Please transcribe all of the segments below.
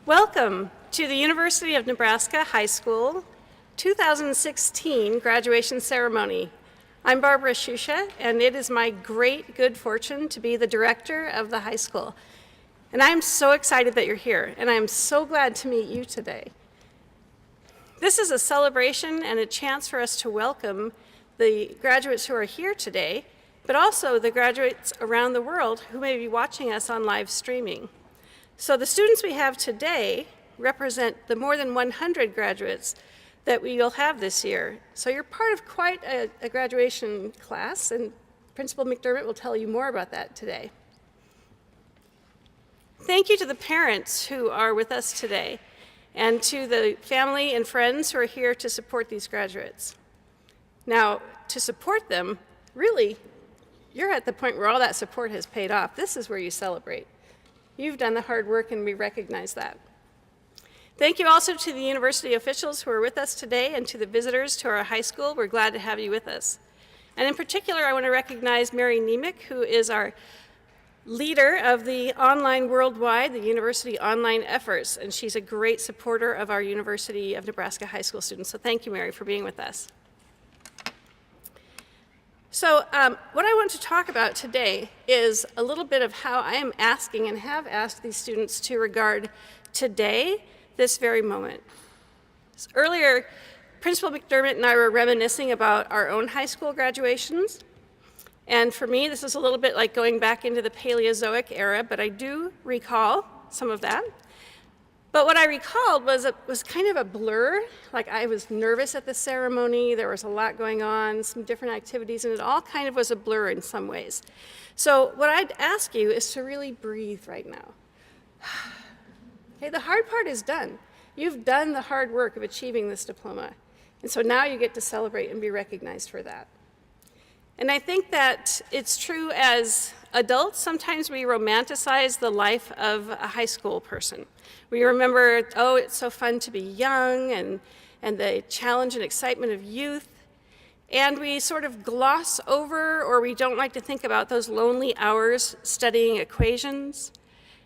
Welcome to the University of Nebraska High School 2016 graduation ceremony. I'm Barbara Shusha, and it is my great good fortune to be the director of the high school. And I'm so excited that you're here, and I'm so glad to meet you today. This is a celebration and a chance for us to welcome the graduates who are here today, but also the graduates around the world who may be watching us on live streaming. So the students we have today represent the more than 100 graduates that we will have this year. So you're part of quite a graduation class, and Principal McDermott will tell you more about that today. Thank you to the parents who are with us today, and to the family and friends who are here to support these graduates. Now, to support them, really, you're at the point where all that support has paid off. This is where you celebrate. You've done the hard work, and we recognize that. Thank you also to the university officials who are with us today, and to the visitors to our high school. We're glad to have you with us. And in particular, I want to recognize Mary Nemick, who is our leader of the online worldwide, the university online efforts, and she's a great supporter of our University of Nebraska high school students. So thank you, Mary, for being with us. So what I want to talk about today is a little bit of how I am asking and have asked these students to regard today, this very moment. Earlier, Principal McDermott and I were reminiscing about our own high school graduations. And for me, this is a little bit like going back into the Paleozoic era, but I do recall some of that. But what I recalled was kind of a blur. Like, I was nervous at the ceremony, there was a lot going on, some different activities, and it all kind of was a blur in some ways. So what I'd ask you is to really breathe right now. Okay, the hard part is done. You've done the hard work of achieving this diploma. And so now you get to celebrate and be recognized for that. And I think that it's true as adults. Sometimes we romanticize the life of a high school person. We remember, oh, it's so fun to be young, and the challenge and excitement of youth. And we sort of gloss over, or we don't like to think about those lonely hours studying equations,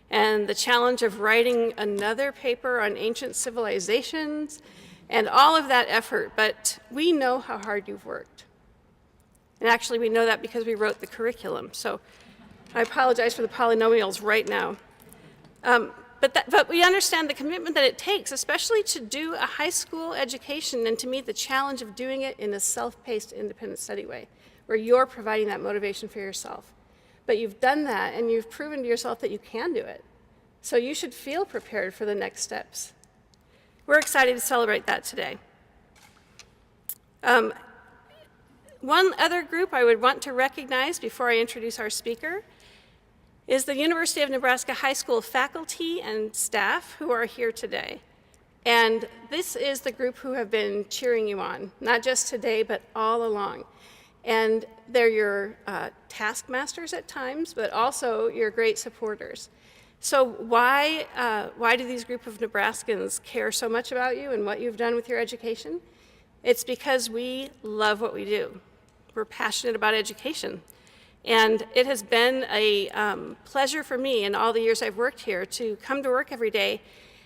and the challenge of writing another paper on ancient civilizations, and all of that effort. But we know how hard you've worked. And actually, we know that because we wrote the curriculum. So I apologize for the polynomials right now. But we understand the commitment that it takes, especially to do a high school education and to meet the challenge of doing it in a self-paced, independent study way, where you're providing that motivation for yourself. But you've done that, and you've proven to yourself that you can do it. So you should feel prepared for the next steps. We're excited to celebrate that today. One other group I would want to recognize before I introduce our speaker is the University of Nebraska High School faculty and staff who are here today. And this is the group who have been cheering you on, not just today, but all along. And they're your taskmasters at times, but also your great supporters. So why do these group of Nebraskans care so much about you and what you've done with your education? It's because we love what we do. We're passionate about education. And it has been a pleasure for me in all the years I've worked here to come to work every day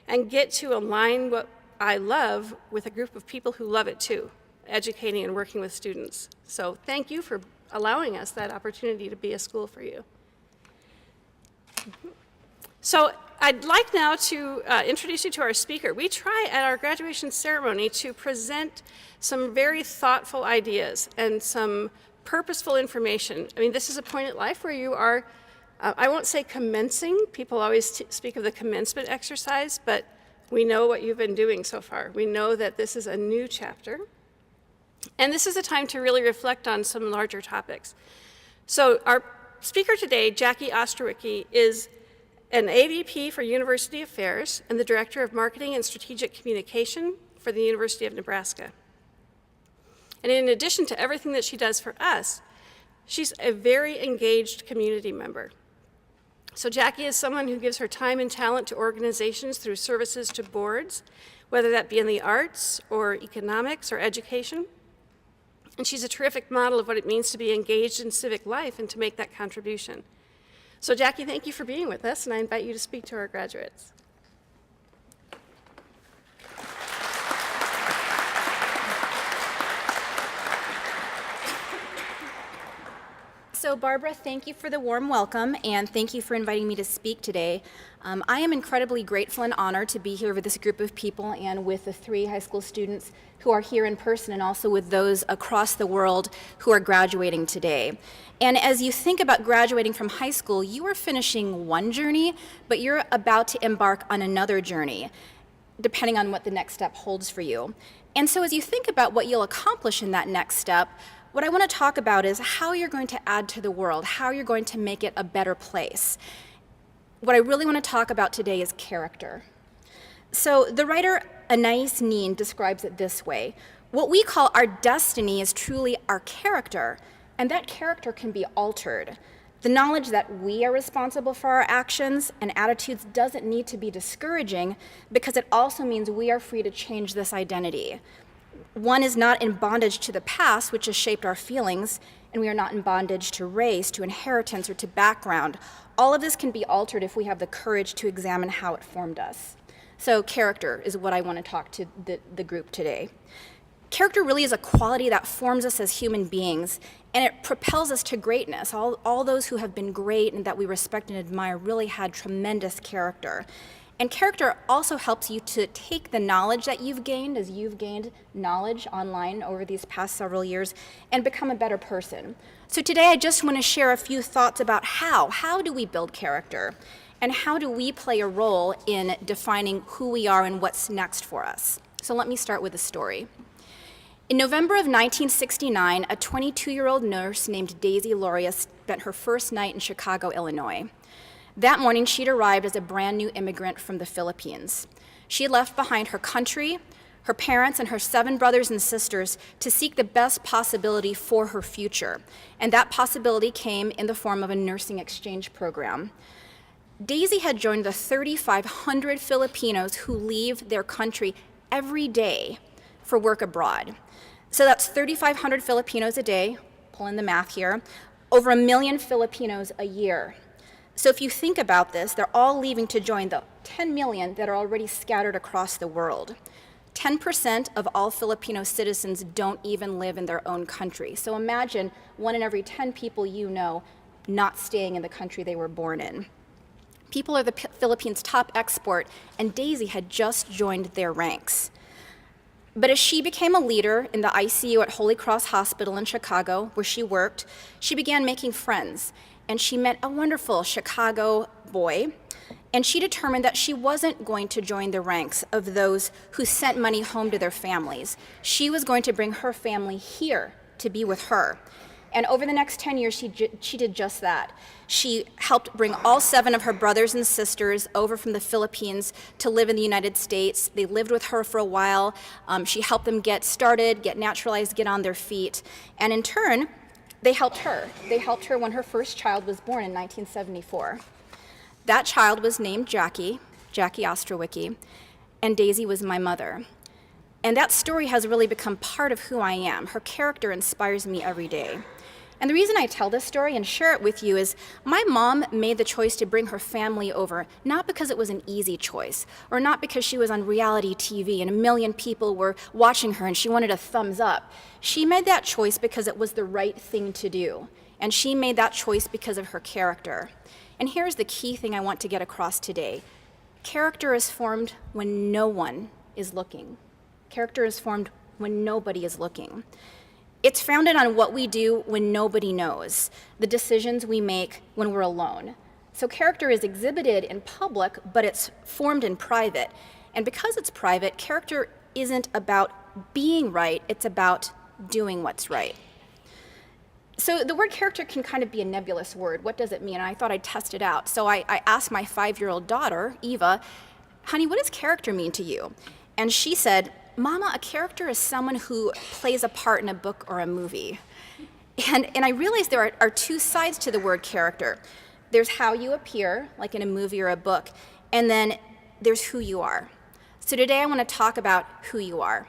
and get to align what I love with a group of people who love it too, educating and working with students. So thank you for allowing us that opportunity to be a school for you. So I'd like now to introduce you to our speaker. We try at our graduation ceremony to present some very thoughtful ideas and some purposeful information. I mean, this is a point in life where you are, I won't say commencing. People always speak of the commencement exercise, but we know what you've been doing so far. We know that this is a new chapter. And this is a time to really reflect on some larger topics. So our speaker today, Jackie Ostrowicki, is an AVP for University Affairs and the Director of Marketing and Strategic Communication for the University of Nebraska. And in addition to everything that she does for us, she's a very engaged community member. So Jackie is someone who gives her time and talent to organizations through services to boards, whether that be in the arts or economics or education. And she's a terrific model of what it means to be engaged in civic life and to make that contribution. So Jackie, thank you for being with us, and I invite you to speak to our graduates. So Barbara, thank you for the warm welcome, and thank you for inviting me to speak today. I am incredibly grateful and honored to be here with this group of people and with the 3 high school students who are here in person, and also with those across the world who are graduating today. And as you think about graduating from high school, you are finishing one journey, but you're about to embark on another journey, depending on what the next step holds for you. And so as you think about what you'll accomplish in that next step, what I want to talk about is how you're going to add to the world, how you're going to make it a better place. What I really want to talk about today is character. So the writer Anais Nin describes it this way: what we call our destiny is truly our character, and that character can be altered. The knowledge that we are responsible for our actions and attitudes doesn't need to be discouraging, because it also means we are free to change this identity. One is not in bondage to the past, which has shaped our feelings, and we are not in bondage to race, to inheritance, or to background. All of this can be altered if we have the courage to examine how it formed us. So character is what I want to talk to the group today. Character really is a quality that forms us as human beings, and it propels us to greatness. All those who have been great and that we respect and admire really had tremendous character. And character also helps you to take the knowledge that you've gained, as you've gained knowledge online over these past several years, and become a better person. So today I just want to share a few thoughts about how do we build character, and how do we play a role in defining who we are and what's next for us. So let me start with a story. In November of 1969, a 22-year-old nurse named Daisy Loria spent her first night in Chicago, Illinois. That morning, she'd arrived as a brand new immigrant from the Philippines. She had left behind her country, her parents, and her 7 brothers and sisters to seek the best possibility for her future. And that possibility came in the form of a nursing exchange program. Daisy had joined the 3,500 Filipinos who leave their country every day for work abroad. So that's 3,500 Filipinos a day, pull in the math here, over 1 million Filipinos a year. So if you think about this, they're all leaving to join the 10 million that are already scattered across the world. 10% of all Filipino citizens don't even live in their own country. So imagine 1 in every 10 people you know not staying in the country they were born in. People are the Philippines' top export, and Daisy had just joined their ranks. But as she became a leader in the ICU at Holy Cross Hospital in Chicago, where she worked, she began making friends. And she met a wonderful Chicago boy, and she determined that she wasn't going to join the ranks of those who sent money home to their families. She was going to bring her family here to be with her. And over the next 10 years, she did just that. She helped bring all 7 of her brothers and sisters over from the Philippines to live in the United States. They lived with her for a while. She helped them get started, get naturalized, get on their feet. And in turn, they helped her. They helped her when her first child was born in 1974. That child was named Jackie Ostrowicki, and Daisy was my mother. And that story has really become part of who I am. Her character inspires me every day. And the reason I tell this story and share it with you is my mom made the choice to bring her family over, not because it was an easy choice, or not because she was on reality TV and 1 million people were watching her and she wanted a thumbs up. She made that choice because it was the right thing to do. And she made that choice because of her character. And here's the key thing I want to get across today. Character is formed when no one is looking. Character is formed when nobody is looking. It's founded on what we do when nobody knows, the decisions we make when we're alone. So character is exhibited in public, but it's formed in private. And because it's private, character isn't about being right, it's about doing what's right. So the word character can kind of be a nebulous word. What does it mean? And I thought I'd test it out. So I asked my 5-year-old daughter, Eva, honey, what does character mean to you? And she said, Mama, a character is someone who plays a part in a book or a movie. And I realized there are 2 sides to the word character. There's how you appear, like in a movie or a book, and then there's who you are. So today I want to talk about who you are.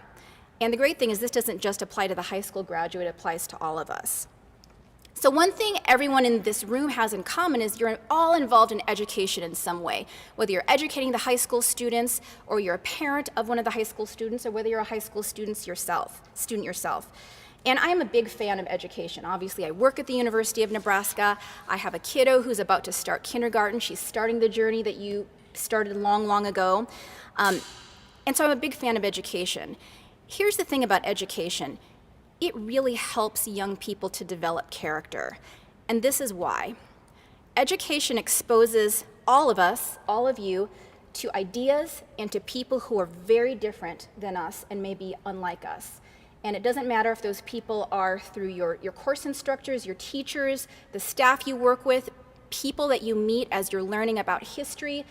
And the great thing is this doesn't just apply to the high school graduate, it applies to all of us. So one thing everyone in this room has in common is you're all involved in education in some way, whether you're educating the high school students, or you're a parent of one of the high school students, or whether you're a high school student yourself. And I am a big fan of education. Obviously, I work at the University of Nebraska. I have a kiddo who's about to start kindergarten. She's starting the journey that you started long, long ago. And so I'm a big fan of education. Here's the thing about education. It really helps young people to develop character. And this is why. Education exposes all of us, all of you, to ideas and to people who are very different than us and maybe unlike us. And it doesn't matter if those people are through your course instructors, your teachers, the staff you work with, people that you meet as you're learning about history.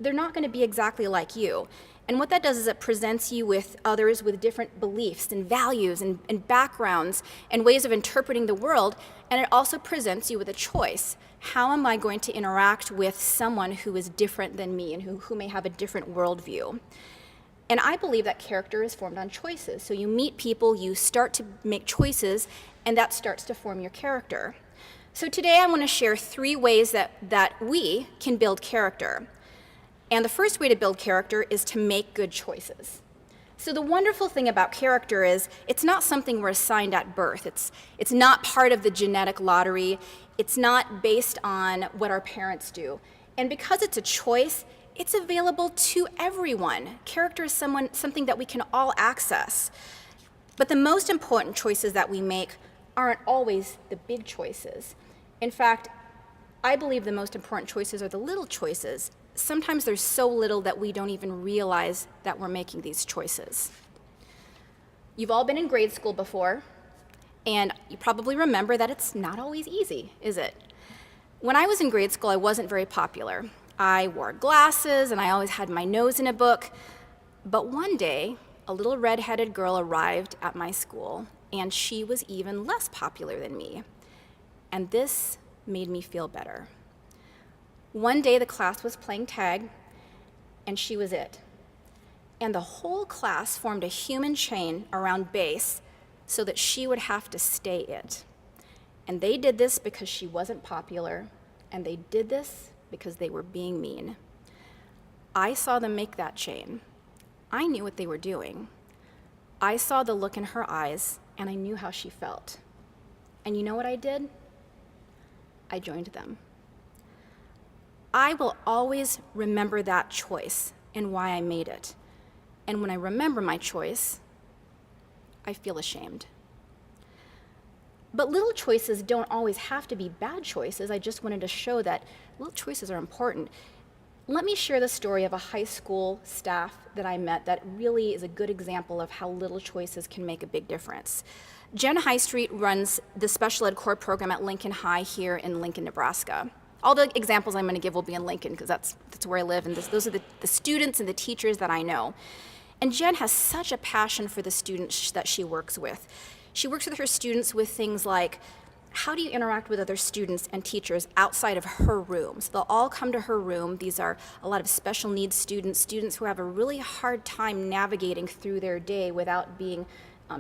They're not going to be exactly like you. And what that does is it presents you with others with different beliefs and values and backgrounds and ways of interpreting the world. And it also presents you with a choice. How am I going to interact with someone who is different than me and who may have a different worldview? And I believe that character is formed on choices. So you meet people, you start to make choices, and that starts to form your character. So today I want to share 3 ways that we can build character. And the first way to build character is to make good choices. So the wonderful thing about character is it's not something we're assigned at birth. It's not part of the genetic lottery. It's not based on what our parents do. And because it's a choice, it's available to everyone. Character is something that we can all access. But the most important choices that we make aren't always the big choices. In fact, I believe the most important choices are the little choices. Sometimes there's so little that we don't even realize that we're making these choices. You've all been in grade school before, and you probably remember that it's not always easy, is it? When I was in grade school, I wasn't very popular. I wore glasses, and I always had my nose in a book. But one day, a little red-headed girl arrived at my school, and she was even less popular than me. And this made me feel better. One day the class was playing tag, and she was it. And the whole class formed a human chain around Base so that she would have to stay it. And they did this because she wasn't popular, and they did this because they were being mean. I saw them make that chain. I knew what they were doing. I saw the look in her eyes, and I knew how she felt. And you know what I did? I joined them. I will always remember that choice and why I made it. And when I remember my choice, I feel ashamed. But little choices don't always have to be bad choices. I just wanted to show that little choices are important. Let me share the story of a high school staff that I met that really is a good example of how little choices can make a big difference. Jen Highstreet runs the special ed core program at Lincoln High here in Lincoln, Nebraska. All the examples I'm going to give will be in Lincoln because that's where I live, and those are the students and the teachers that I know. And Jen has such a passion for the students that she works with. She works with her students with things like, how do you interact with other students and teachers outside of her room? So they'll all come to her room. These are a lot of special needs students who have a really hard time navigating through their day without being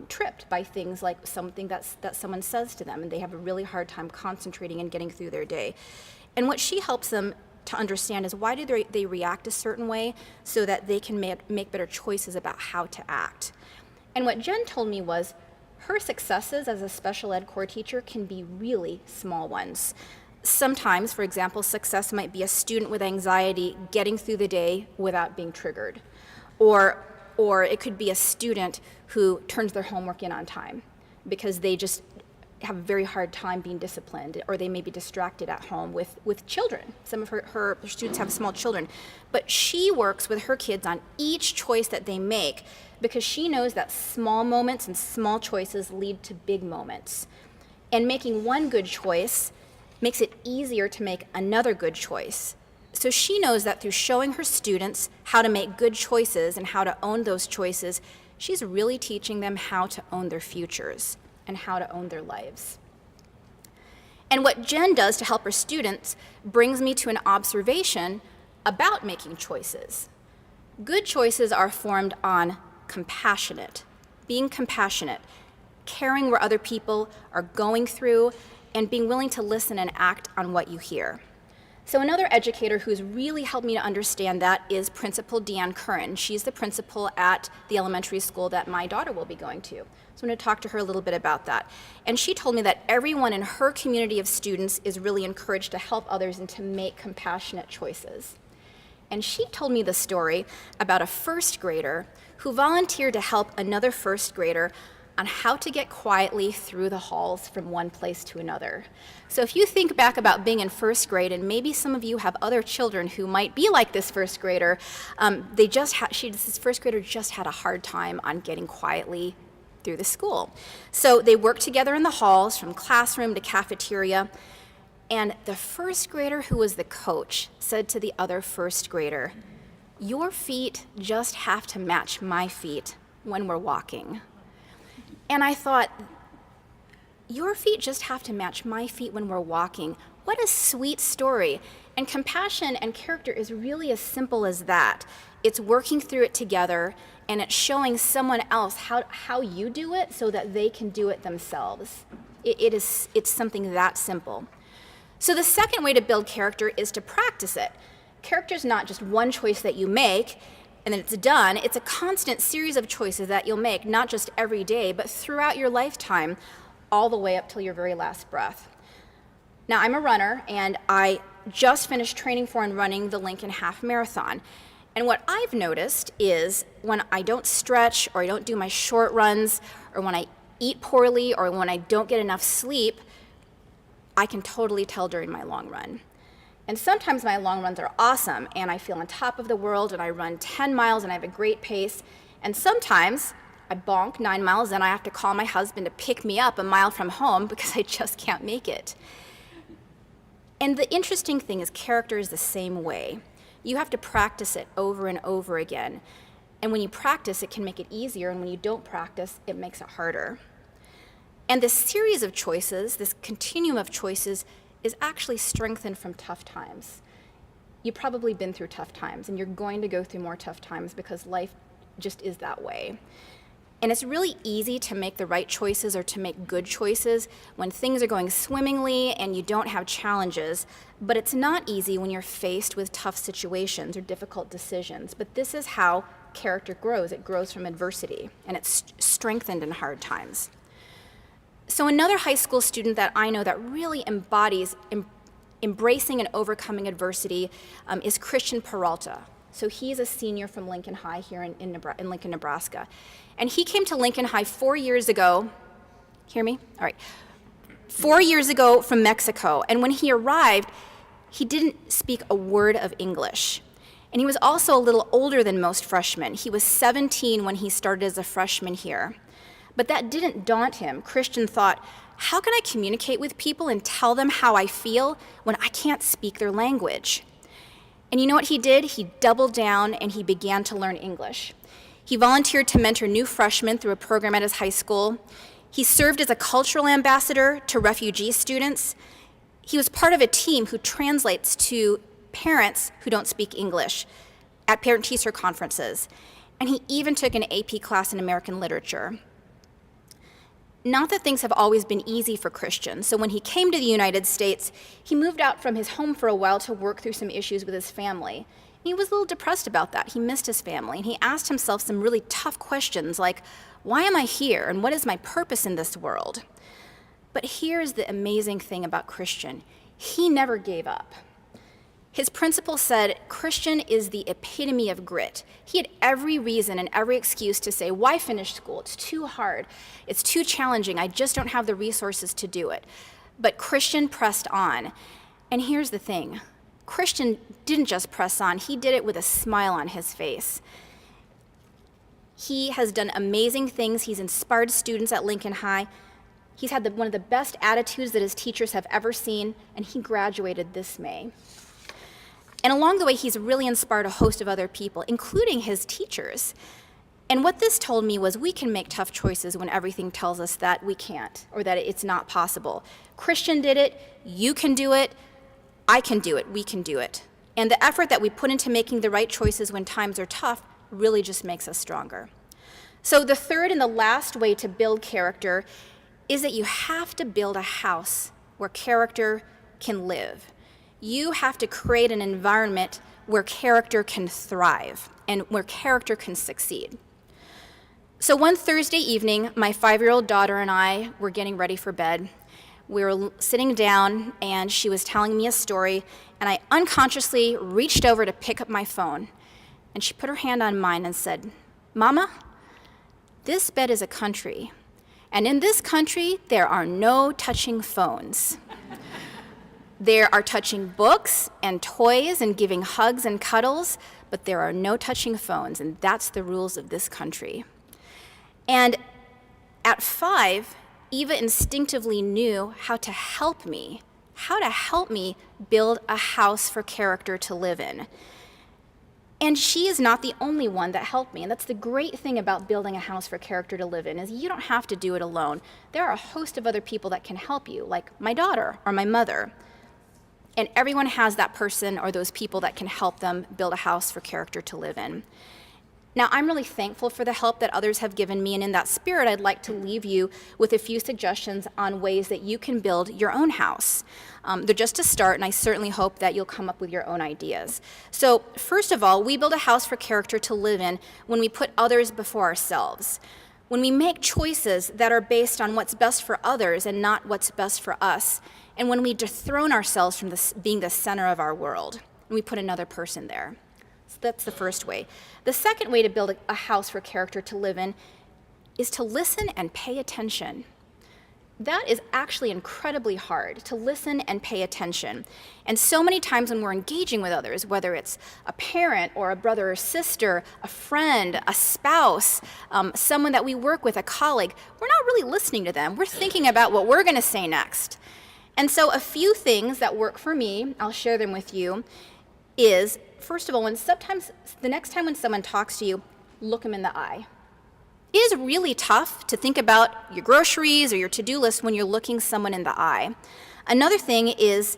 tripped by things like something that someone says to them, and they have a really hard time concentrating and getting through their day. And what she helps them to understand is why do they react a certain way so that they can make better choices about how to act. And what Jen told me was her successes as a special ed core teacher can be really small ones. Sometimes, for example, success might be a student with anxiety getting through the day without being triggered. Or it could be a student who turns their homework in on time because they just have a very hard time being disciplined, or they may be distracted at home with children. Some of her students have small children. But she works with her kids on each choice that they make because she knows that small moments and small choices lead to big moments. And making one good choice makes it easier to make another good choice. So she knows that through showing her students how to make good choices and how to own those choices, she's really teaching them how to own their futures and how to own their lives. And what Jen does to help her students brings me to an observation about making choices. Good choices are formed on being compassionate, caring where other people are going through, and being willing to listen and act on what you hear. So another educator who's really helped me to understand that is Principal Deanne Curran. She's the principal at the elementary school that my daughter will be going to. So I'm going to talk to her a little bit about that. And she told me that everyone in her community of students is really encouraged to help others and to make compassionate choices. And she told me the story about a first grader who volunteered to help another first grader on how to get quietly through the halls from one place to another. So if you think back about being in first grade, and maybe some of you have other children who might be like this first grader, this first grader just had a hard time on getting quietly through the school. So they worked together in the halls from classroom to cafeteria, and the first grader who was the coach said to the other first grader, "Your feet just have to match my feet when we're walking." And I thought, your feet just have to match my feet when we're walking. What a sweet story. And compassion and character is really as simple as that. It's working through it together, and it's showing someone else how you do it so that they can do it themselves. It's something that simple. So the second way to build character is to practice it. Character is not just one choice that you make and then it's done. It's a constant series of choices that you'll make, not just every day, but throughout your lifetime, all the way up till your very last breath. Now, I'm a runner, and I just finished training for and running the Lincoln Half Marathon. And what I've noticed is when I don't stretch, or I don't do my short runs, or when I eat poorly, or when I don't get enough sleep, I can totally tell during my long run. And sometimes my long runs are awesome, and I feel on top of the world, and I run 10 miles, and I have a great pace. And sometimes I bonk 9 miles, and I have to call my husband to pick me up a mile from home because I just can't make it. And the interesting thing is character is the same way. You have to practice it over and over again. And when you practice, it can make it easier, and when you don't practice, it makes it harder. And this series of choices, this continuum of choices, is actually strengthened from tough times. You've probably been through tough times, and you're going to go through more tough times because life just is that way. And it's really easy to make the right choices or to make good choices when things are going swimmingly and you don't have challenges, but it's not easy when you're faced with tough situations or difficult decisions. But this is how character grows. It grows from adversity, and it's strengthened in hard times. So another high school student that I know that really embodies embracing and overcoming adversity is Christian Peralta. So he's a senior from Lincoln High here in Lincoln, Nebraska. And he came to Lincoln High 4 years ago. Hear me? All right. 4 years ago from Mexico. And when he arrived, he didn't speak a word of English. And he was also a little older than most freshmen. He was 17 when he started as a freshman here. But that didn't daunt him. Christian thought, how can I communicate with people and tell them how I feel when I can't speak their language? And you know what he did? He doubled down and he began to learn English. He volunteered to mentor new freshmen through a program at his high school. He served as a cultural ambassador to refugee students. He was part of a team who translates to parents who don't speak English at parent-teacher conferences. And he even took an AP class in American literature. Not that things have always been easy for Christian. So when he came to the United States, he moved out from his home for a while to work through some issues with his family. He was a little depressed about that. He missed his family, and he asked himself some really tough questions like, why am I here, and what is my purpose in this world? But here's the amazing thing about Christian. He never gave up. His principal said, Christian is the epitome of grit. He had every reason and every excuse to say, why finish school? It's too hard. It's too challenging. I just don't have the resources to do it. But Christian pressed on. And here's the thing. Christian didn't just press on. He did it with a smile on his face. He has done amazing things. He's inspired students at Lincoln High. He's had one of the best attitudes that his teachers have ever seen, and he graduated this May. And along the way, he's really inspired a host of other people, including his teachers. And what this told me was we can make tough choices when everything tells us that we can't or that it's not possible. Christian did it, you can do it, I can do it, we can do it. And the effort that we put into making the right choices when times are tough really just makes us stronger. So the third and the last way to build character is that you have to build a house where character can live. You have to create an environment where character can thrive and where character can succeed. So one Thursday evening, my 5-year-old daughter and I were getting ready for bed. We were sitting down, and she was telling me a story, and I unconsciously reached over to pick up my phone, and she put her hand on mine and said, "Mama, this bed is a country, and in this country, there are no touching phones. There are touching books and toys and giving hugs and cuddles, but there are no touching phones, and that's the rules of this country." And at 5, Eva instinctively knew how to help me build a house for character to live in. And she is not the only one that helped me. And that's the great thing about building a house for character to live in, is you don't have to do it alone. There are a host of other people that can help you, like my daughter or my mother. And everyone has that person or those people that can help them build a house for character to live in. Now, I'm really thankful for the help that others have given me, and in that spirit, I'd like to leave you with a few suggestions on ways that you can build your own house. They're just a start, and I certainly hope that you'll come up with your own ideas. So, first of all, we build a house for character to live in when we put others before ourselves. When we make choices that are based on what's best for others and not what's best for us, and when we dethrone ourselves from being the center of our world, and we put another person there. So that's the first way. The second way to build a house for character to live in is to listen and pay attention. That is actually incredibly hard, to listen and pay attention. And so many times when we're engaging with others, whether it's a parent or a brother or sister, a friend, a spouse, someone that we work with, a colleague, we're not really listening to them. We're thinking about what we're going to say next. And so a few things that work for me, I'll share them with you, is, first of all, the next time when someone talks to you, look them in the eye. It is really tough to think about your groceries or your to-do list when you're looking someone in the eye. Another thing is,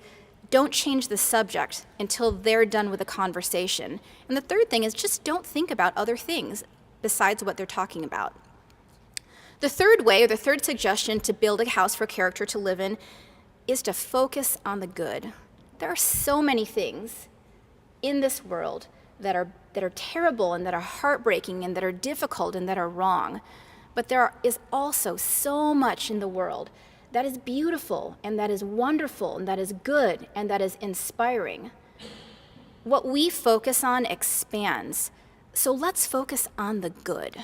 don't change the subject until they're done with the conversation. And the third thing is, just don't think about other things besides what they're talking about. The third way, or the third suggestion to build a house for character to live in, is to focus on the good. There are so many things in this world that are terrible and that are heartbreaking and that are difficult and that are wrong. But there is also so much in the world that is beautiful and that is wonderful and that is good and that is inspiring. What we focus on expands. So let's focus on the good.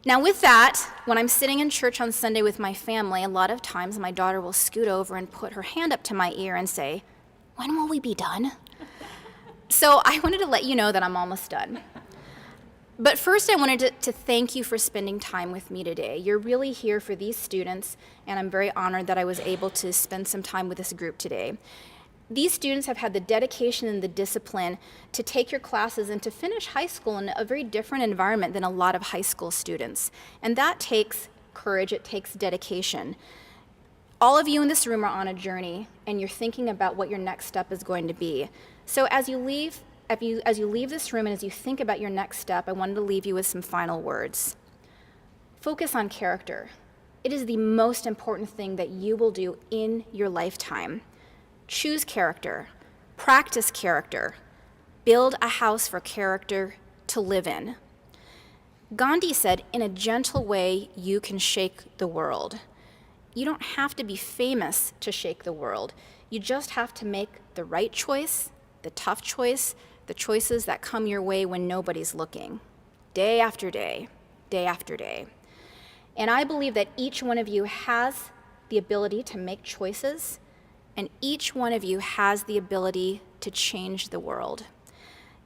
Now with that, when I'm sitting in church on Sunday with my family, a lot of times my daughter will scoot over and put her hand up to my ear and say, "When will we be done?" So I wanted to let you know that I'm almost done. But first I wanted to thank you for spending time with me today. You're really here for these students, and I'm very honored that I was able to spend some time with this group today. These students have had the dedication and the discipline to take your classes and to finish high school in a very different environment than a lot of high school students. And that takes courage, it takes dedication. All of you in this room are on a journey, and you're thinking about what your next step is going to be. So as you leave this room and as you think about your next step, I wanted to leave you with some final words. Focus on character. It is the most important thing that you will do in your lifetime. Choose character, practice character, build a house for character to live in. Gandhi said, "In a gentle way, you can shake the world." You don't have to be famous to shake the world. You just have to make the right choice, the tough choice, the choices that come your way when nobody's looking, day after day, day after day. And I believe that each one of you has the ability to make choices, and each one of you has the ability to change the world.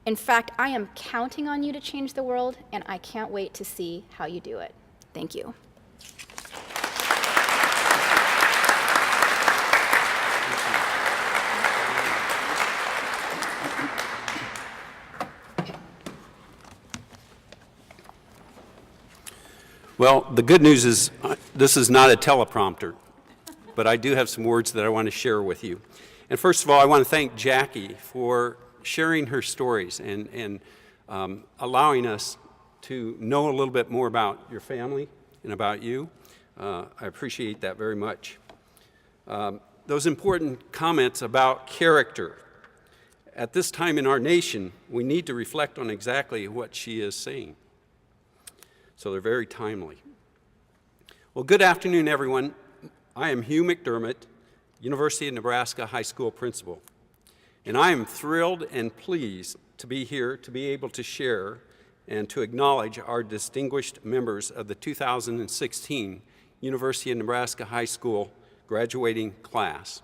In fact, I am counting on you to change the world, and I can't wait to see how you do it. Thank you. Well, the good news is this is not a teleprompter, but I do have some words that I want to share with you. And first of all, I want to thank Jackie for sharing her stories and allowing us to know a little bit more about your family and about you. I appreciate that very much. The those important comments about character. At this time in our nation, we need to reflect on exactly what she is saying. So they're very timely. Well, good afternoon, everyone. I am Hugh McDermott, University of Nebraska High School principal. And I am thrilled and pleased to be here to be able to share and to acknowledge our distinguished members of the 2016 University of Nebraska High School graduating class.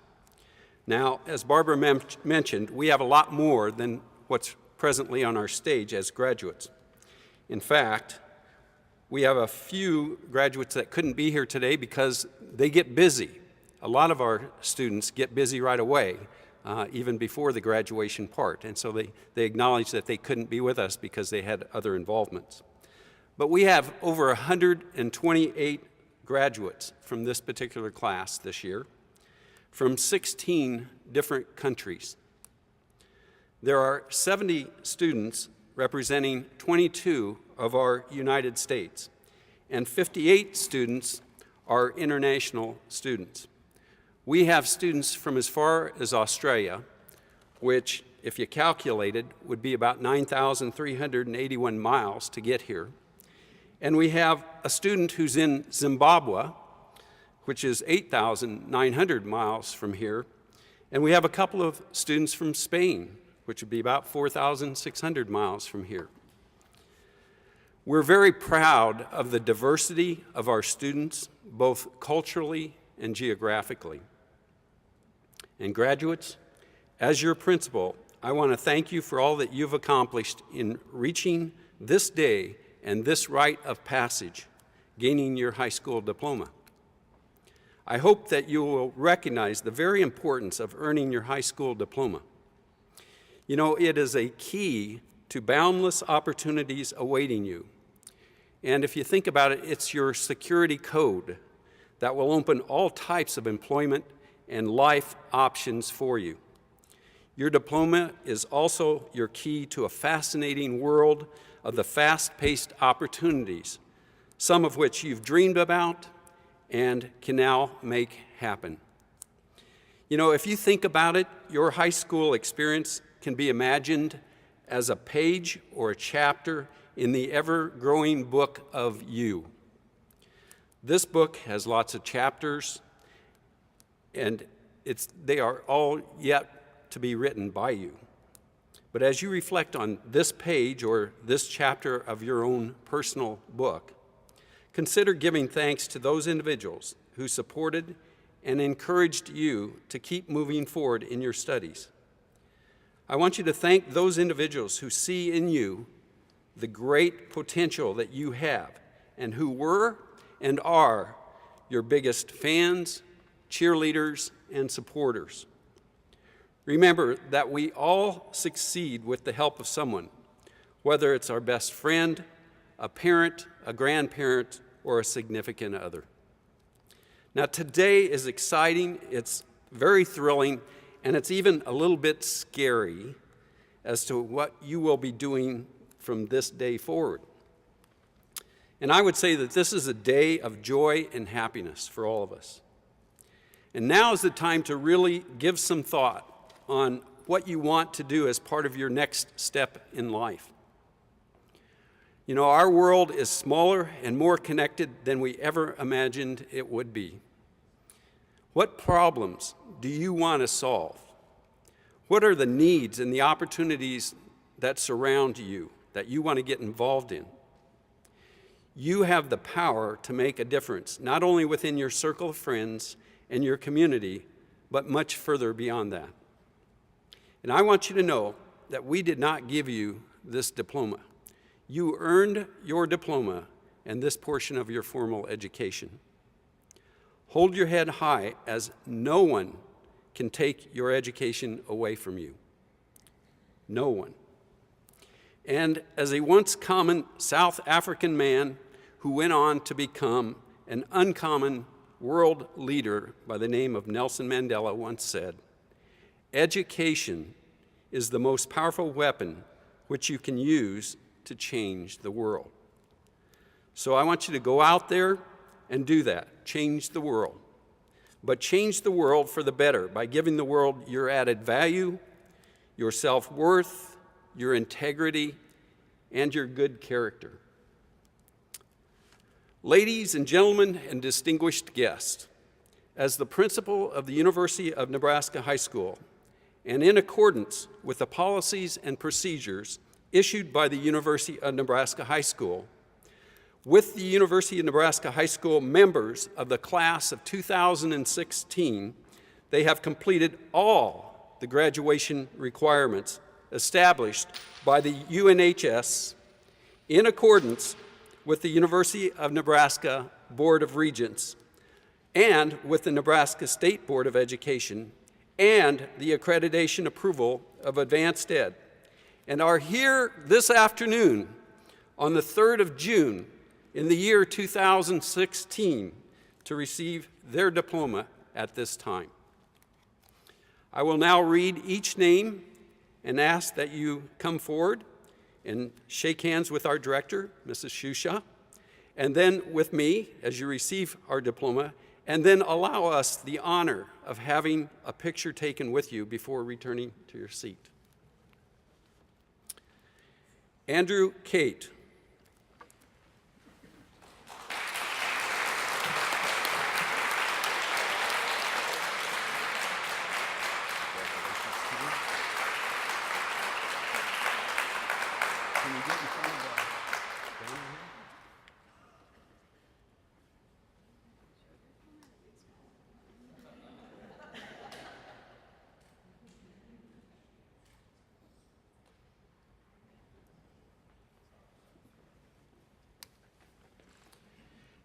Now, as Barbara mentioned, we have a lot more than what's presently on our stage as graduates. In fact, we have a few graduates that couldn't be here today because they get busy. A lot of our students get busy right away, even before the graduation part, and so they acknowledge that they couldn't be with us because they had other involvements. But we have over 128 graduates from this particular class this year, from 16 different countries. There are 70 students representing 22 of our United States, and 58 students are international students. We have students from as far as Australia, which, if you calculated, would be about 9,381 miles to get here. And we have a student who's in Zimbabwe, which is 8,900 miles from here. And we have a couple of students from Spain, which would be about 4,600 miles from here. We're very proud of the diversity of our students, both culturally and geographically. And graduates, as your principal, I want to thank you for all that you've accomplished in reaching this day and this rite of passage, gaining your high school diploma. I hope that you will recognize the very importance of earning your high school diploma. You know, it is a key to boundless opportunities awaiting you. And if you think about it, it's your security code that will open all types of employment and life options for you. Your diploma is also your key to a fascinating world of the fast-paced opportunities, some of which you've dreamed about and can now make happen. You know, if you think about it, your high school experience can be imagined as a page or a chapter in the ever-growing book of you. This book has lots of chapters, and they are all yet to be written by you. But as you reflect on this page or this chapter of your own personal book, consider giving thanks to those individuals who supported and encouraged you to keep moving forward in your studies. I want you to thank those individuals who see in you the great potential that you have and who were and are your biggest fans, cheerleaders, and supporters. Remember that we all succeed with the help of someone, whether it's our best friend, a parent, a grandparent, or a significant other. Now, today is exciting, it's very thrilling, and it's even a little bit scary as to what you will be doing from this day forward. And I would say that this is a day of joy and happiness for all of us. And now is the time to really give some thought on what you want to do as part of your next step in life. You know, our world is smaller and more connected than we ever imagined it would be. What problems do you want to solve? What are the needs and the opportunities that surround you that you want to get involved in? You have the power to make a difference, not only within your circle of friends and your community, but much further beyond that. And I want you to know that we did not give you this diploma. You earned your diploma and this portion of your formal education. Hold your head high, as no one can take your education away from you. No one. And as a once common South African man who went on to become an uncommon world leader by the name of Nelson Mandela once said, education is the most powerful weapon which you can use to change the world. So I want you to go out there and do that, change the world, but change the world for the better by giving the world your added value, your self-worth, your integrity, and your good character. Ladies and gentlemen and distinguished guests, as the principal of the University of Nebraska High School, and in accordance with the policies and procedures issued by the University of Nebraska High School, with the University of Nebraska High School members of the class of 2016, they have completed all the graduation requirements established by the UNHS in accordance with the University of Nebraska Board of Regents and with the Nebraska State Board of Education and the accreditation approval of Advanced Ed, and are here this afternoon on the 3rd of June in the year 2016 to receive their diploma at this time. I will now read each name and ask that you come forward and shake hands with our director, Mrs. Shusha, and then with me as you receive our diploma, and then allow us the honor of having a picture taken with you before returning to your seat. Andrew Kate.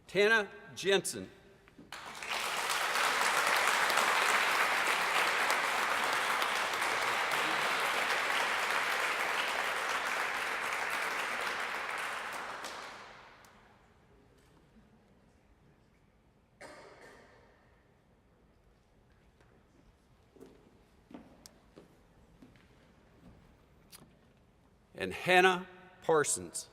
Tana Jensen. And Hannah Parsons.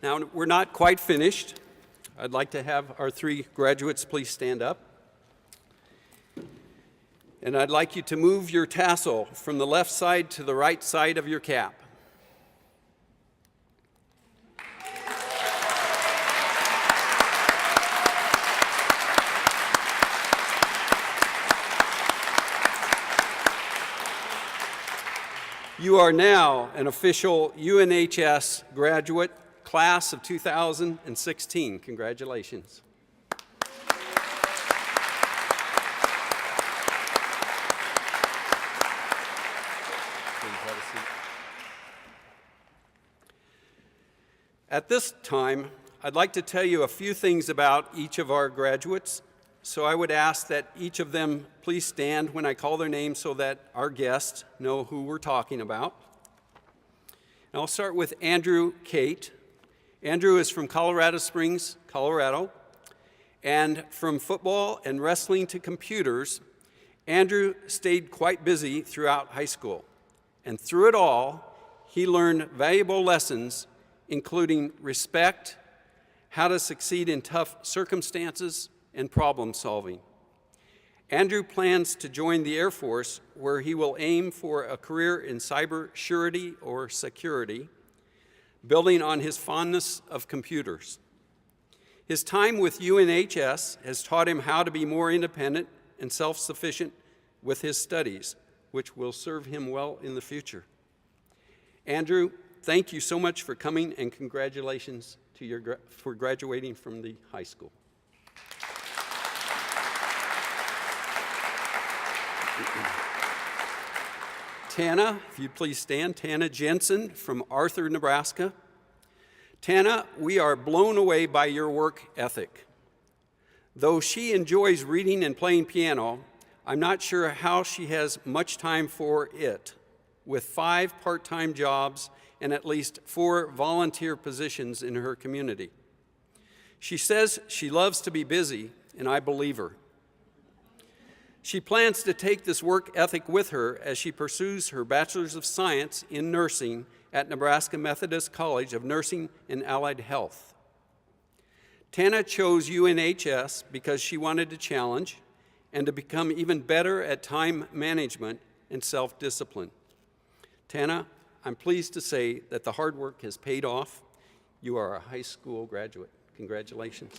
Now, we're not quite finished. I'd like to have our three graduates please stand up. And I'd like you to move your tassel from the left side to the right side of your cap. You are now an official UNHS graduate, class of 2016. Congratulations. At this time, I'd like to tell you a few things about each of our graduates. So I would ask that each of them please stand when I call their name so that our guests know who we're talking about. And I'll start with Andrew Kate. Andrew is from Colorado Springs, Colorado. And from football and wrestling to computers, Andrew stayed quite busy throughout high school. And through it all, he learned valuable lessons, including respect, how to succeed in tough circumstances, and problem solving. Andrew plans to join the Air Force, where he will aim for a career in cyber surety or security, building on his fondness of computers. His time with UNHS has taught him how to be more independent and self-sufficient with his studies, which will serve him well in the future. Andrew, thank you so much for coming, and congratulations to for graduating from the high school. Tana, if you'd please stand. Tana Jensen from Arthur, Nebraska. Tana, we are blown away by your work ethic. Though she enjoys reading and playing piano, I'm not sure how she has much time for it, with 5 part-time jobs and at least 4 volunteer positions in her community. She says she loves to be busy, and I believe her. She plans to take this work ethic with her as she pursues her Bachelor's of Science in Nursing at Nebraska Methodist College of Nursing and Allied Health. Tana chose UNHS because she wanted to challenge and to become even better at time management and self-discipline. Tana, I'm pleased to say that the hard work has paid off. You are a high school graduate. Congratulations.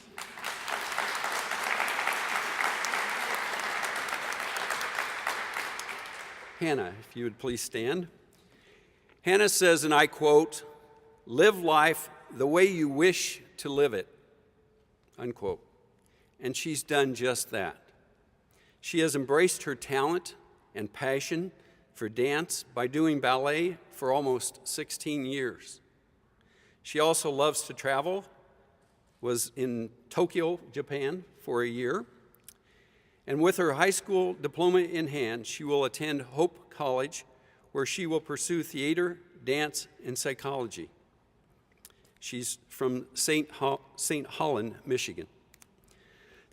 Hannah, if you would please stand. Hannah says, and I quote, "Live life the way you wish to live it," unquote. And she's done just that. She has embraced her talent and passion for dance by doing ballet for almost 16 years. She also loves to travel, was in Tokyo, Japan for a year, and with her high school diploma in hand, she will attend Hope College, where she will pursue theater, dance, and psychology. She's from St. Holland, Michigan.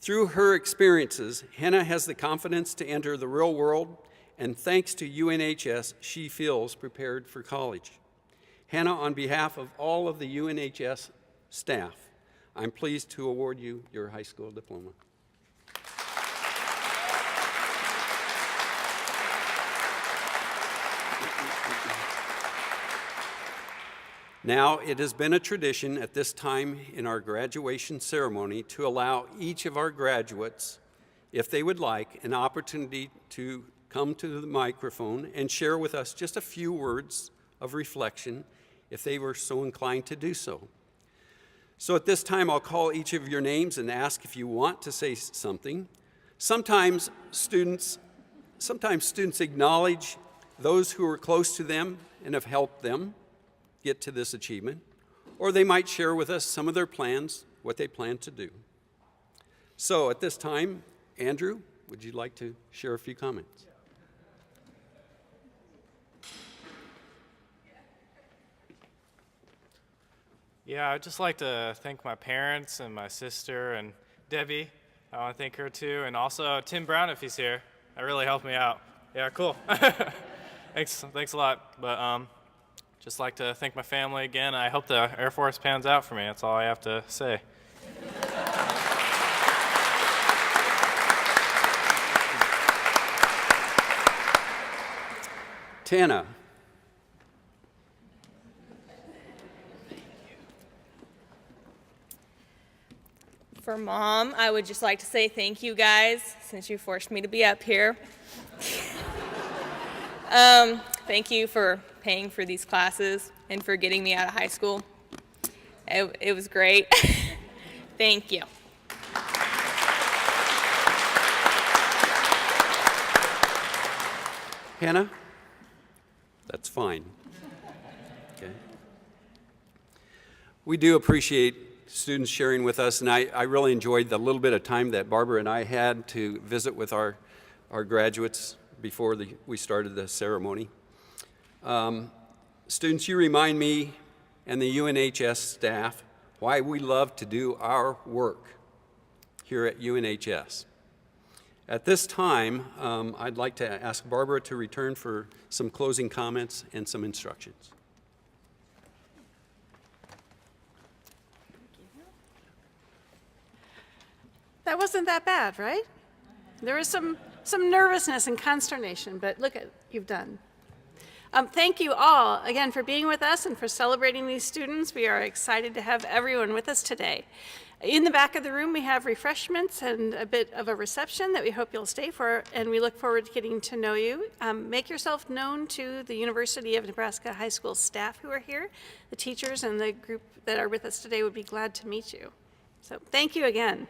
Through her experiences, Hannah has the confidence to enter the real world, and thanks to UNHS, she feels prepared for college. Hannah, on behalf of all of the UNHS staff, I'm pleased to award you your high school diploma. Now, it has been a tradition at this time in our graduation ceremony to allow each of our graduates, if they would like, an opportunity to come to the microphone and share with us just a few words of reflection, if they were so inclined to do so. So at this time, I'll call each of your names and ask if you want to say something. Sometimes students acknowledge those who are close to them and have helped them get to this achievement, or they might share with us some of their plans, what they plan to do. So at this time, Andrew, would you like to share a few comments? Yeah, I'd just like to thank my parents and my sister and Debbie. I want to thank her too, and also Tim Brown if he's here. That really helped me out. Yeah, cool. Thanks a lot. But just like to thank my family again. I hope the Air Force pans out for me. That's all I have to say. Tana. For Mom, I would just like to say thank you guys, since you forced me to be up here. Thank you for paying for these classes and for getting me out of high school. It was great. Thank you. Hannah? That's fine. Okay. We do appreciate students sharing with us, and I really enjoyed the little bit of time that Barbara and I had to visit with our graduates before we started the ceremony. Students, you remind me and the UNHS staff why we love to do our work here at UNHS. At this time, I'd like to ask Barbara to return for some closing comments and some instructions. That wasn't that bad, right? There was some nervousness and consternation, but look at what you've done. Thank you all, again, for being with us and for celebrating these students. We are excited to have everyone with us today. In the back of the room, we have refreshments and a bit of a reception that we hope you'll stay for, and we look forward to getting to know you. Make yourself known to the University of Nebraska High School staff who are here. The teachers and the group that are with us today would be glad to meet you. So thank you again.